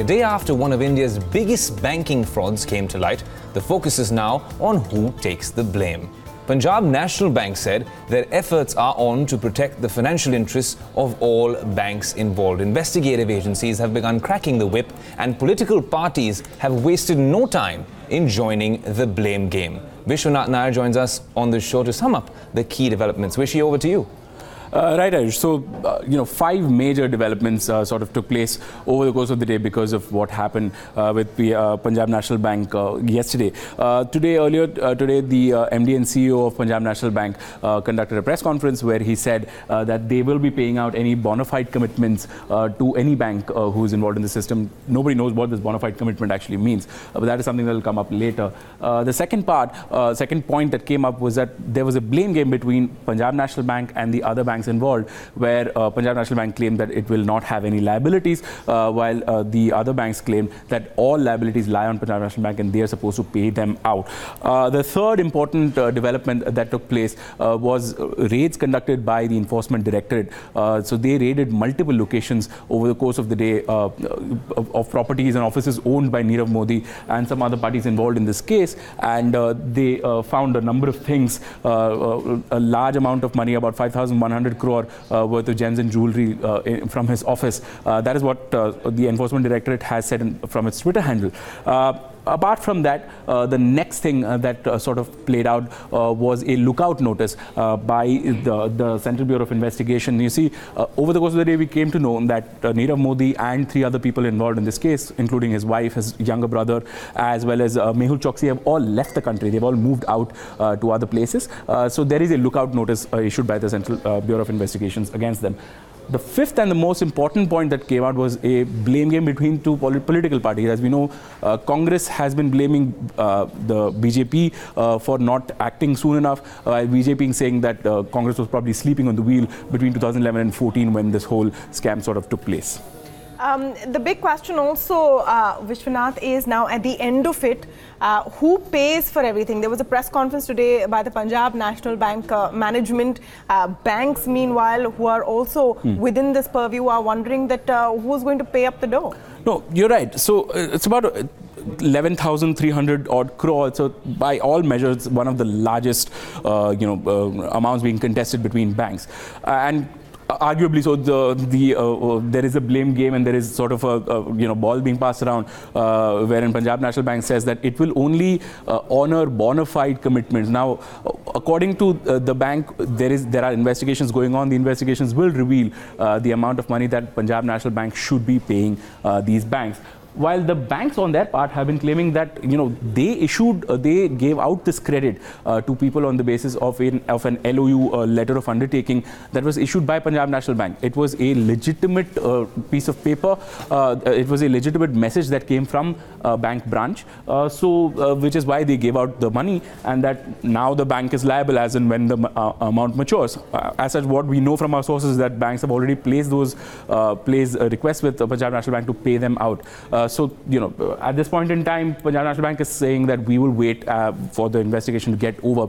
A day after one of India's biggest banking frauds came to light, the focus is now on who takes the blame. Punjab National Bank said their efforts are on to protect the financial interests of all banks involved. Investigative agencies have begun cracking the whip, and political parties have wasted no time in joining the blame game. Vishwanath Nair joins us on the show to sum up the key developments. Vishy, over to you. Right, Ayush. So, five major developments sort of took place over the course of the day because of what happened with the Punjab National Bank yesterday. Earlier today, the MD and CEO of Punjab National Bank conducted a press conference where he said that they will be paying out any bona fide commitments to any bank who is involved in the system. Nobody knows what this bona fide commitment actually means, but that is something that will come up later. The second point that came up was that there was a blame game between Punjab National Bank and the other banks involved, where Punjab National Bank claimed that it will not have any liabilities, while the other banks claimed that all liabilities lie on Punjab National Bank and they are supposed to pay them out. The third important development that took place was raids conducted by the Enforcement Directorate. So they raided multiple locations over the course of the day of properties and offices owned by Nirav Modi and some other parties involved in this case, and they found a number of things, a large amount of money, about 5,100 crore worth of gems and jewelry from his office. That is what the Enforcement Directorate has said from its Twitter handle. Apart from that, the next thing that sort of played out was a lookout notice by the Central Bureau of Investigation. You see, over the course of the day, we came to know that Nirav Modi and three other people involved in this case, including his wife, his younger brother, as well as Mehul Choksi, have all left the country. They've all moved out to other places. So there is a lookout notice issued by the Central Bureau of Investigations against them. The fifth and the most important point that came out was a blame game between two political parties. As we know, Congress has been blaming the BJP for not acting soon enough, while BJP saying that Congress was probably sleeping on the wheel between 2011 and 14 when this whole scam sort of took place. The big question also, Vishwanath, is now at the end of it, who pays for everything? There was a press conference today by the Punjab National Bank management. Banks, meanwhile, who are also within this purview, are wondering that who's going to pay up the dough? No, you're right. So it's about 11,300 odd crore. So by all measures, one of the largest, amounts being contested between banks. And arguably, so there is a blame game, and there is sort of a ball being passed around, wherein Punjab National Bank says that it will only honor bona fide commitments. Now, according to the bank, there are investigations going on. The investigations will reveal the amount of money that Punjab National Bank should be paying these banks. While the banks on their part have been claiming that they gave out this credit to people on the basis of an LOU, letter of undertaking, that was issued by Punjab National Bank. It was a legitimate piece of paper. It was a legitimate message that came from a bank branch. Which is why they gave out the money, and that now the bank is liable as and when the amount matures. As such, what we know from our sources is that banks have already placed those requests with the Punjab National Bank to pay them out. At this point in time, Punjab National Bank is saying that we will wait for the investigation to get over.